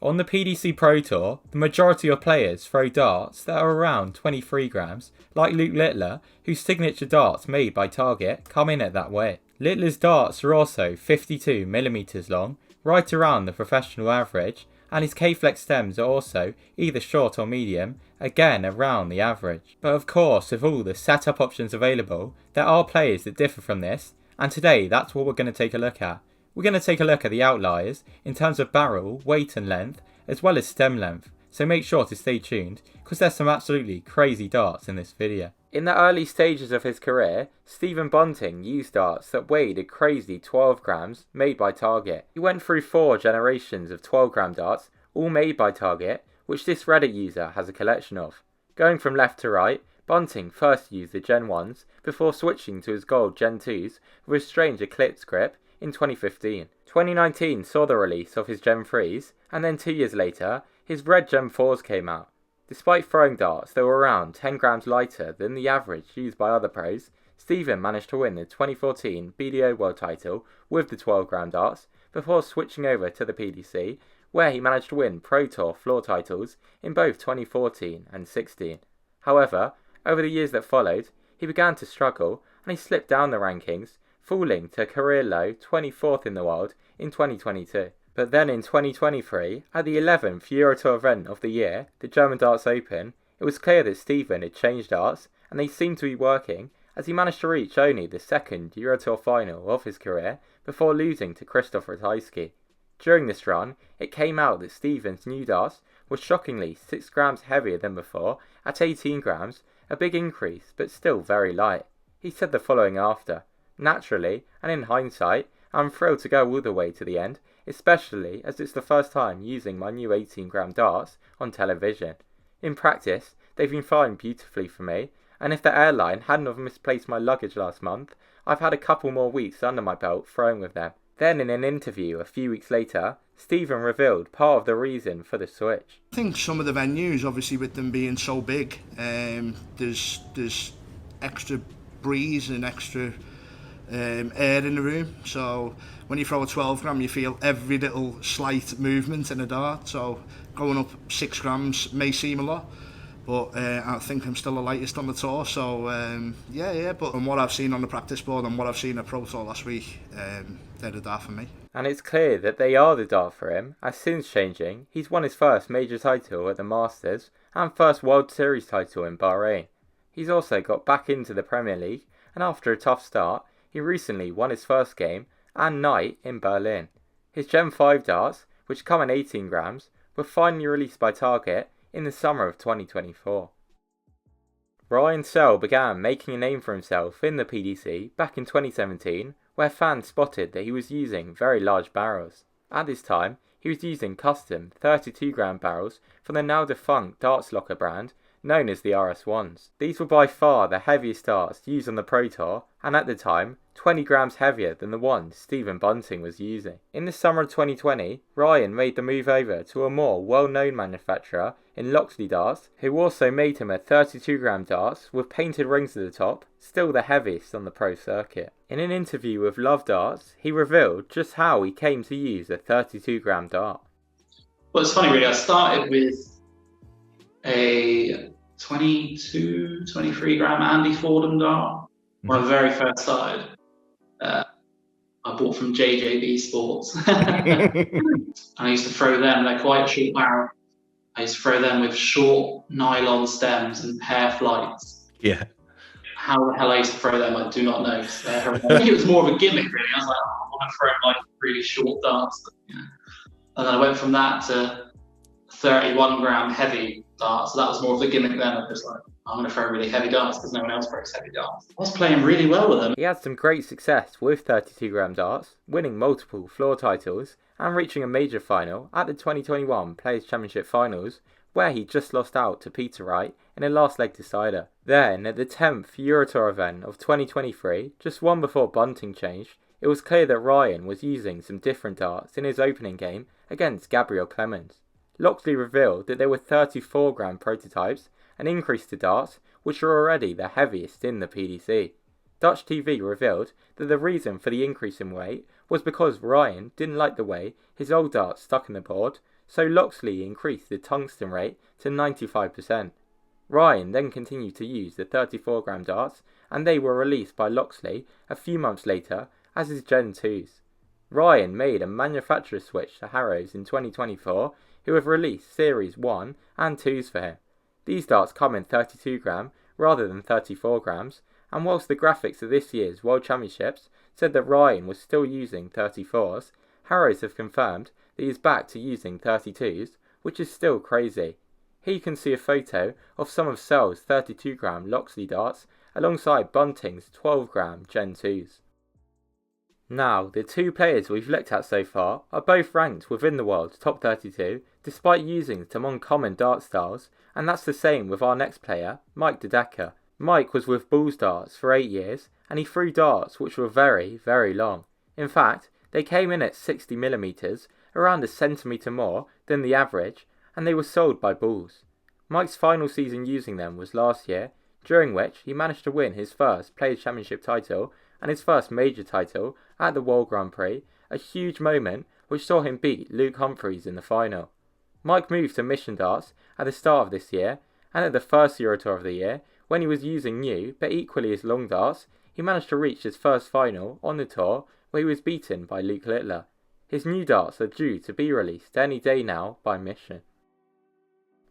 On the PDC Pro Tour, the majority of players throw darts that are around 23 grams, like Luke Littler, whose signature darts made by Target come in at that weight. Littler's darts are also 52mm long, right around the professional average, and his K-Flex stems are also either short or medium, again around the average. But of course, with all the setup options available, there are players that differ from this, and today that's what we're going to take a look at. We're going to take a look at the outliers in terms of barrel, weight and length, as well as stem length, so make sure to stay tuned, because there's some absolutely crazy darts in this video. In the early stages of his career, Stephen Bunting used darts that weighed a crazy 12 grams made by Target. He went through 4 generations of 12 gram darts, all made by Target, which this Reddit user has a collection of. Going from left to right, Bunting first used the Gen 1s before switching to his gold Gen 2s with a strange Eclipse grip in 2015. 2019 saw the release of his Gen 3s, and then 2 years later, his red Gen 4s came out. Despite throwing darts that were around 10 grams lighter than the average used by other pros, Stephen managed to win the 2014 BDO World title with the 12 gram darts before switching over to the PDC, where he managed to win Pro Tour floor titles in both 2014 and 16. However, over the years that followed, he began to struggle and he slipped down the rankings, falling to a career low 24th in the world in 2022. But then in 2023, at the 11th Eurotour event of the year, the German Darts Open, it was clear that Stephen had changed darts and they seemed to be working, as he managed to reach only the second Eurotour final of his career before losing to Krzysztof Ratajski. During this run, it came out that Stephen's new darts were shockingly 6 grams heavier than before at 18 grams, a big increase but still very light. He said the following after: "Naturally, and in hindsight, I'm thrilled to go all the way to the end, especially as it's the first time using my new 18 gram darts on television. In practice, they've been flying beautifully for me, and if the airline hadn't have misplaced my luggage last month, I've had a couple more weeks under my belt throwing with them." Then in an interview a few weeks later, Stephen revealed part of the reason for the switch. I think some of the venues, obviously with them being so big, there's extra breeze and extra air in the room, so when you throw a 12 gram you feel every little slight movement in a dart, so going up 6 grams may seem a lot, but I think I'm still the lightest on the tour, so but from what I've seen on the practice board and what I've seen at Pro Tour last week, they're the dart for me. And it's clear that they are the dart for him, as since changing, he's won his first major title at the Masters and first World Series title in Bahrain. He's also got back into the Premier League, and after a tough start, he recently won his first game and night in Berlin. His Gen 5 darts, which come in 18 grams, were finally released by Target in the summer of 2024. Ryan Searle began making a name for himself in the PDC back in 2017, where fans spotted that he was using very large barrels. At this time, he was using custom 32 gram barrels from the now defunct darts locker brand known as the RS1s. These were by far the heaviest darts used on the Pro Tour, and at the time, 20 grams heavier than the ones Stephen Bunting was using. In the summer of 2020, Ryan made the move over to a more well-known manufacturer in Loxley Darts, who also made him a 32 gram darts with painted rings at the top, still the heaviest on the pro circuit. In an interview with Love Darts, he revealed just how he came to use a 32 gram dart. Well, it's funny really, I started with a 22, 23 gram Andy Fordham dart when I very first started. I bought from JJB Sports. I used to throw them, they're quite a short barrel. I used to throw them with short nylon stems and hair flights. Yeah. How the hell I used to throw them, I do not know. I think it was more of a gimmick really. I was like, I want to throw like really short darts. And then I went from that to 31 gram heavy darts. So that was more of the gimmick then. I was like, I'm going to throw really heavy darts because no one else throws heavy darts. I was playing really well with them. He had some great success with 32 gram darts, winning multiple floor titles and reaching a major final at the 2021 Players Championship Finals, where he just lost out to Peter Wright in a last leg decider. Then, at the 10th Eurotour event of 2023, just one before Bunting changed, it was clear that Ryan was using some different darts in his opening game against Gabriel Clemens. Loxley revealed that there were 34 gram prototypes, an increase to darts which are already the heaviest in the PDC. Dutch TV revealed that the reason for the increase in weight was because Ryan didn't like the way his old darts stuck in the board, so Loxley increased the tungsten rate to 95%. Ryan then continued to use the 34-gram darts, and they were released by Loxley a few months later as his Gen 2s. Ryan made a manufacturer switch to Harrows in 2024, who have released Series 1 and 2s for him. These darts come in 32-gram rather than 34 grams, and whilst the graphics of this year's World Championships said that Ryan was still using 34s, Harrows have confirmed that he is back to using 32s, which is still crazy. Here you can see a photo of some of Searle's 32-gram Loxley darts alongside Bunting's 12-gram Gen 2s. Now, the two players we've looked at so far are both ranked within the world's top 32 despite using some uncommon dart styles, and that's the same with our next player, Mike De Decker. Mike was with Bulls darts for 8 years and he threw darts which were very, very long. In fact, they came in at 60mm, around a centimetre more than the average, and they were sold by Bulls. Mike's final season using them was last year, during which he managed to win his first Players' Championship title and his first major title at the World Grand Prix, a huge moment which saw him beat Luke Humphries in the final. Mike moved to Mission Darts at the start of this year, and at the first Euro Tour of the year, when he was using new but equally as long darts, he managed to reach his first final on the tour where he was beaten by Luke Littler. His new darts are due to be released any day now by Mission.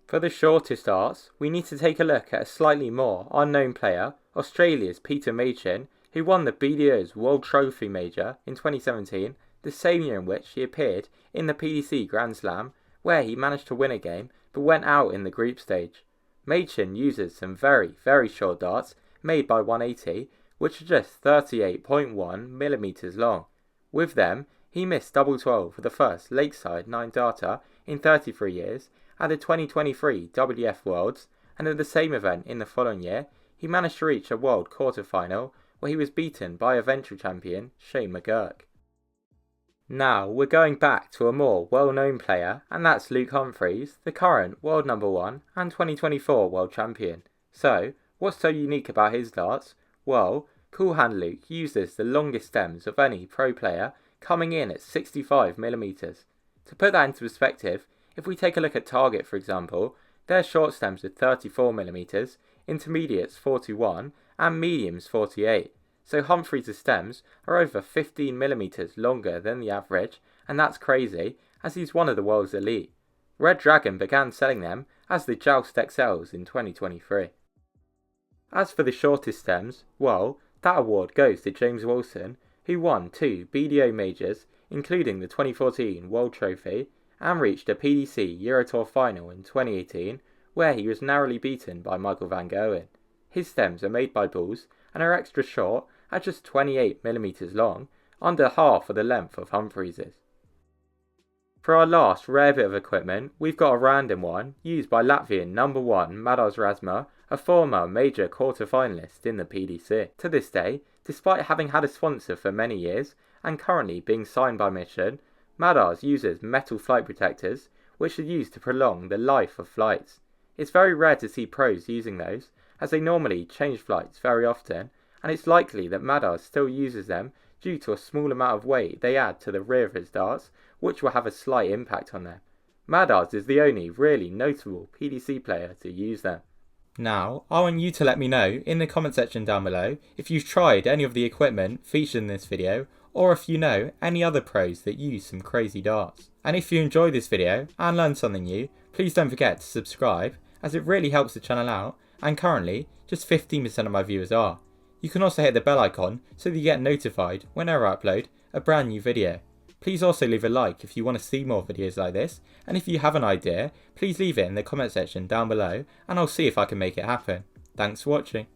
For the shortest darts, we need to take a look at a slightly more unknown player, Australia's Peter Machin, who won the BDO's World Trophy Major in 2017, the same year in which he appeared in the PDC Grand Slam, where he managed to win a game but went out in the group stage. Machin uses some very, very short darts made by 180, which are just 38.1mm long. With them, he missed double 12 for the first Lakeside 9-darter in 33 years at the 2023 WDF Worlds, and at the same event in the following year, he managed to reach a World quarter-final where he was beaten by eventual champion Shane McGurk. Now we're going back to a more well-known player, and that's Luke Humphries, the current world number 1 and 2024 world champion. So, what's so unique about his darts? Well, Cool Hand Luke uses the longest stems of any pro player, coming in at 65mm. To put that into perspective, if we take a look at Target for example, their short stems are 34mm, intermediates 41 and mediums 48. So Humphries' stems are over 15mm longer than the average, and that's crazy as he's one of the world's elite. Red Dragon began selling them as the Joust XLs in 2023. As for the shortest stems, well, that award goes to James Wilson, who won 2 BDO majors, including the 2014 World Trophy, and reached a PDC Eurotour final in 2018, where he was narrowly beaten by Michael van Gerwen. His stems are made by Bulls and are extra short at just 28mm long, under half of the length of Humphries's. For our last rare bit of equipment, we've got a random one used by Latvian number 1 Madars Razma, a former major quarter-finalist in the PDC. To this day, despite having had a sponsor for many years and currently being signed by Mission, Madars uses metal flight protectors which are used to prolong the life of flights. It's very rare to see pros using those, as they normally change flights very often, and it's likely that Madars still uses them due to a small amount of weight they add to the rear of his darts, which will have a slight impact on them. Madars is the only really notable PDC player to use them. Now, I want you to let me know in the comment section down below if you've tried any of the equipment featured in this video, or if you know any other pros that use some crazy darts. And if you enjoyed this video and learned something new, please don't forget to subscribe, as it really helps the channel out, and currently, just 15% of my viewers are. You can also hit the bell icon so that you get notified whenever I upload a brand new video. Please also leave a like if you want to see more videos like this, and if you have an idea, please leave it in the comment section down below and I'll see if I can make it happen. Thanks for watching.